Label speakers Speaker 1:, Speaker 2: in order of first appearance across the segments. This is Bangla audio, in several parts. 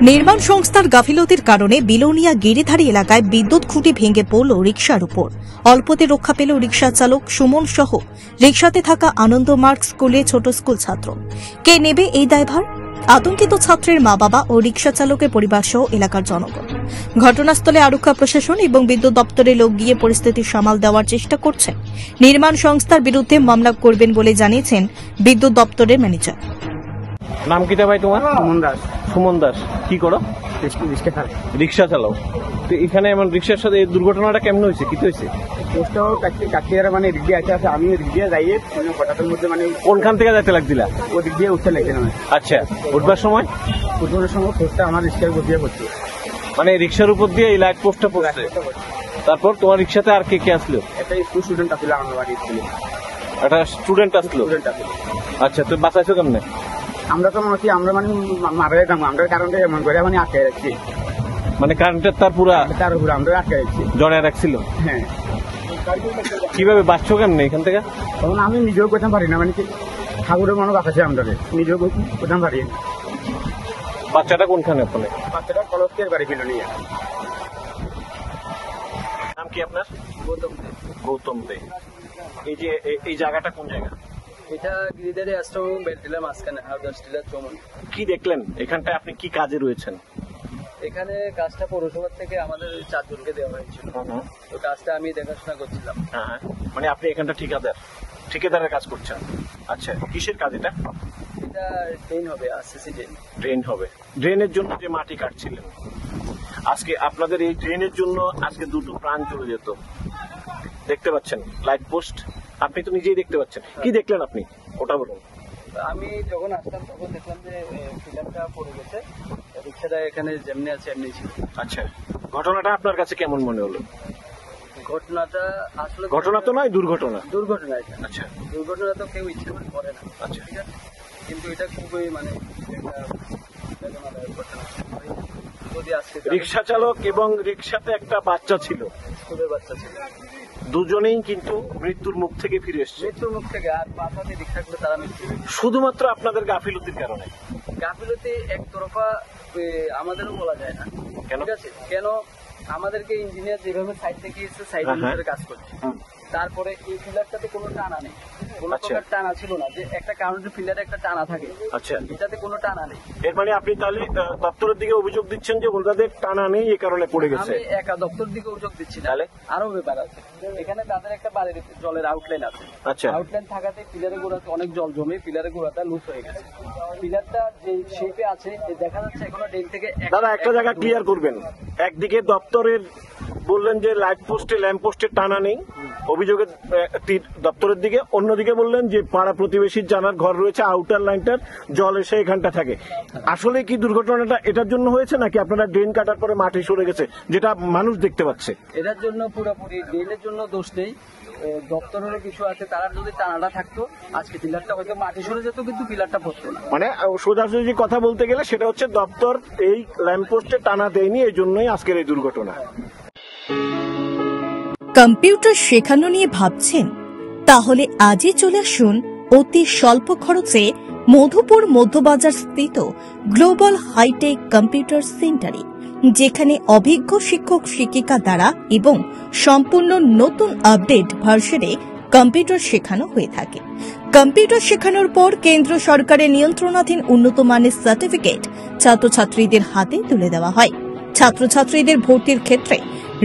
Speaker 1: নির্মাণ সংস্থার গাফিলতির কারণে বিলোনিয়া গিরিধারী এলাকায় বিদ্যুৎ খুঁটি ভেঙে পড়ল রিকশার উপর। অল্পতে রক্ষা পেল রিকশা চালক সুমন সহ রিকশাতে থাকা আনন্দমার্গ স্কুলে ছোট স্কুল ছাত্র। কে নেবে এই দায়ভার? আতঙ্কিত ছাত্রের মা বাবা ও রিকশা চালকের পরিবার সহ এলাকার জনগণ। ঘটনাস্থলে আরক্ষা প্রশাসন এবং বিদ্যুৎ দপ্তরের লোক গিয়ে পরিস্থিতি সামাল দেওয়ার চেষ্টা করছেন। নির্মাণ সংস্থার বিরুদ্ধে মামলা করবেন বলে জানিয়েছেন বিদ্যুৎ দপ্তরের ম্যানেজার।
Speaker 2: নাম কিটা ভাই তোমার?
Speaker 3: সুমন দাস।
Speaker 2: সুমন দাস, কি করো? রিক্সা চালাও। তো এখানে এমন রিক্সার সাথে এই দুর্ঘটনাটা কেমন হয়েছে? কি হয়েছে?
Speaker 3: পোস্টটাও কাকিয়ারা মানে দিক দিয়ে আছে, আমি দিক দিয়ে যাইয়ে হঠাৎের মধ্যে মানে
Speaker 2: কোনখান থেকে যাইতে লাগছিলা?
Speaker 3: ও দিক দিয়ে উঠতে লাগছিলাম।
Speaker 2: আচ্ছা, উঠবার সময়
Speaker 3: পোস্টটা আমার রিক্সার উপর দিয়ে পড়ছে,
Speaker 2: মানে রিক্সার উপর দিয়ে এই লাইট পোস্টটা পড়ছে। তারপর তোমার রিক্সাতে আর কে কে আসলো?
Speaker 3: একটা স্কুল স্টুডেন্ট আসলো আমার বাড়ি স্কুলে।
Speaker 2: একটা স্টুডেন্ট আসলো? আচ্ছা, তুমি বাঁচাইছো কেমনে?
Speaker 3: আমরা তো মনে হচ্ছি আমরা মানে মারা যেতাম, আমরা কারণটা এমন করে মানে আটকে রাখছি,
Speaker 2: মানে কারেন্টের তার
Speaker 3: তার উপরে আমরা আটকে রাখছি।
Speaker 2: জড়ায় রাখছিল?
Speaker 3: হ্যাঁ।
Speaker 2: কিভাবে বাঁচছো কেমনে এখান থেকে?
Speaker 3: তখন আমি নিজেও করতে পারি না, মানে কি ঠাকুরের মনে বাঁচাছে আমরা, নিজেও করতে পারি।
Speaker 2: বাচ্চাটা কোনখানে? ওখানে
Speaker 3: বাচ্চাটা কলসের বাড়ি বিলোনিয়া।
Speaker 2: নাম কি আপনার? গৌতম দে। এই যে এই জায়গাটা কোন জায়গা?
Speaker 4: এটা গিরিধারী আশ্রম বেলটিলা মাঝখানে হাওড়া স্টিলার চমন।
Speaker 2: কি দেখলেন এখানটায়? আপনি কি কাজে রয়েছেন?
Speaker 4: এখানে কাজটা পৌরসভা থেকে আমাদের 4 জনকে দেওয়া হয়েছিল, তো কাজটা আমি দেখাশোনা করছিলাম।
Speaker 2: হ্যাঁ, মানে আপনি এখানটা ঠিকাদারের কাজ করছেন? আচ্ছা, কিসের কাজ এটা?
Speaker 4: এটা ট্রেন হবে, আরসিসি ট্রেন।
Speaker 2: ড্রেন হবে। ড্রেনের জন্য যে মাটি কাটছিলেন, আজকে আপনাদের এই ড্রেনের জন্য আজকে দুটো প্রাণ চলে যেত। দেখতে পাচ্ছেন লাইট পোস্ট, আপনি তো নিজেই দেখতে পাচ্ছেন। কি দেখলেন আপনি ওটা বলুন।
Speaker 4: আমি যখন আসলাম তখন দেখলাম যে ফিলারটা পড়ে গেছে, রিক্সাটা এখানে যেমনি আছে এমনি ছিল।
Speaker 2: আচ্ছা, ঘটনাটা আপনার কাছে কেমন মনে হলো?
Speaker 4: ঘটনাটা আসলে
Speaker 2: ঘটনা তো নয়, দুর্ঘটনা।
Speaker 4: দুর্ঘটনা এটা।
Speaker 2: আচ্ছা,
Speaker 4: দুর্ঘটনা তো কেউ ইচ্ছে করে করে না।
Speaker 2: আচ্ছা,
Speaker 4: ঠিক আছে, কিন্তু এটা খুবই মানে একটা বেদনাদায়ক ঘটনা। যদি আজকে
Speaker 2: রিক্সা চালক এবং রিক্সাতে একটা বাচ্চা ছিল,
Speaker 4: স্কুলের বাচ্চা ছিল,
Speaker 2: দুজনেই কিন্তু মৃত্যুর মুখ থেকে ফিরে এসছে।
Speaker 4: মৃত্যুর মুখ থেকে, আর বাচ্চাতে রিক্সা করে তারা মৃত্যু।
Speaker 2: শুধুমাত্র আপনাদের গাফিলতির কারণে।
Speaker 4: গাফিলতি একতরফা আমাদেরও বলা যায় না।
Speaker 2: কেন?
Speaker 4: ঠিক আছে, কেন আমাদেরকে ইঞ্জিনিয়ার যেভাবে সাইড থেকে এসে সাইডের ভিতরে কাজ করছে, তারপরে এই ফিলারটাতে কোনো টানা নেই, কোনো প্রকার টানা ছিল না। যে একটা কারেন্টের ফিলারে একটা টানা থাকে,
Speaker 2: আচ্ছা,
Speaker 4: এটাতে কোনো টানা নেই।
Speaker 2: এর মানে আপনি তাহলে দপ্তরের দিকে অভিযোগ দিচ্ছেন যে ওনাদের টানা নেই, এই কারণে পড়ে গেছে?
Speaker 4: আমি একা দপ্তর দিকে অভিযোগ দিচ্ছি না,
Speaker 2: তাহলে
Speaker 4: আরো ব্যাপার আছে। এখানে তাদের একটা বাড়ির জলের আউটলাইন আছে।
Speaker 2: আচ্ছা,
Speaker 4: আউটলাইন থাকাতে পিলারের গোড়াতে অনেক জল জমে পিলারের গোড়াটা লুজ হয়ে গেছে। পিলারটা যে শেপে আছে দেখা যাচ্ছে এখনো ড্রেন থেকে।
Speaker 2: দাদা একটা জায়গা ক্লিয়ার করবেন। একদিকে দপ্তরের বললেন যে লাইট পোস্টে ল্যাম্প পোস্টের টানা নেই, অভিযোগের দপ্তরের দিকে। অন্যদিকে বললেন যে পাড়া প্রতিবেশীর জানার ঘর রয়েছে, আউটার লাইনটার জল এসে এখানটা থাকে। আসলে কি দুর্ঘটনাটা এটার জন্য হয়েছে, নাকি আপনারা ড্রেন কাটার পরে মাটি সরে গেছে যেটা মানুষ দেখতে পাচ্ছে?
Speaker 4: এটার জন্য পুরোপুরি ড্রেনের জন্য দোষ নেই, দপ্তরেরও কিছু আছে। তারা যদি টানাটা থাকতো আজকে পিলারটা হয়তো মাটি সরে যেত, কিন্তু পিলারটা পড়তো না।
Speaker 2: মানে সোজাসুজি কথা বলতে গেলে সেটা হচ্ছে দপ্তর এই ল্যাম্প পোস্টে টানা দেয়নি, এই জন্যই আজকের এই দুর্ঘটনা।
Speaker 1: কম্পিউটার শেখানো নিয়ে ভাবছেন? তাহলে আজই চলে আসুন অতি স্বল্প খরচে মধুপুর মধ্যবাজার স্থিত গ্লোবাল হাইটেক কম্পিউটার সেন্টারে, যেখানে অভিজ্ঞ শিক্ষক শিক্ষিকা দ্বারা এবং সম্পূর্ণ নতুন আপডেট ভার্সনে কম্পিউটার শেখানো হয়ে থাকে। কম্পিউটার শেখানোর পর কেন্দ্র সরকারের নিয়ন্ত্রণাধীন উন্নত মানের সার্টিফিকেট ছাত্রছাত্রীদের হাতে তুলে দেওয়া হয়। ছাত্রছাত্রীদের ভর্তির ক্ষেত্রে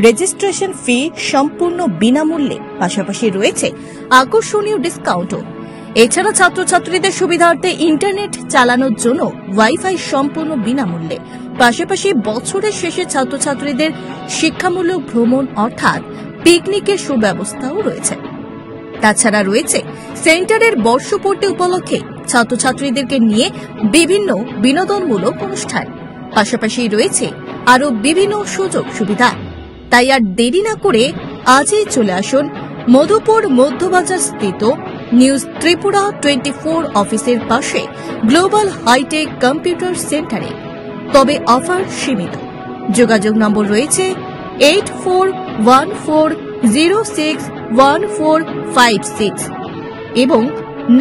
Speaker 1: রেজিস্ট্রেশন ফি সম্পূর্ণ বিনামূল্যে, পাশাপাশি রয়েছে আকর্ষণীয় ডিসকাউন্টও। এছাড়া ছাত্রছাত্রীদের সুবিধার্থে ইন্টারনেট চালানোর জন্য ওয়াইফাই সম্পূর্ণ বিনামূল্যে, পাশাপাশি বছরের শেষে ছাত্রছাত্রীদের শিক্ষামূলক ভ্রমণ অর্থাৎ পিকনিকের সুব্যবস্থাও রয়েছে। তাছাড়া রয়েছে সেন্টারের বর্ষপূর্তি উপলক্ষে ছাত্রছাত্রীদেরকে নিয়ে বিভিন্ন বিনোদনমূলক অনুষ্ঠান, পাশাপাশি রয়েছে আরও বিভিন্ন সুযোগ সুবিধা। তাই আর দেরি না করে আজই চলে আসুন মধুপুর মধ্যবাজার স্থিত নিউজ ত্রিপুরা 24 অফিসের পাশে গ্লোবাল হাইটেক কম্পিউটার সেন্টারে। তবে অফার সীমিত। যোগাযোগ নম্বর রয়েছে 8414061456 এবং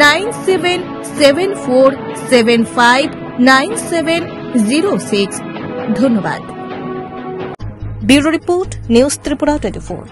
Speaker 1: 977475 9706। ধন্যবাদ। Bureau report, news Tripura 24।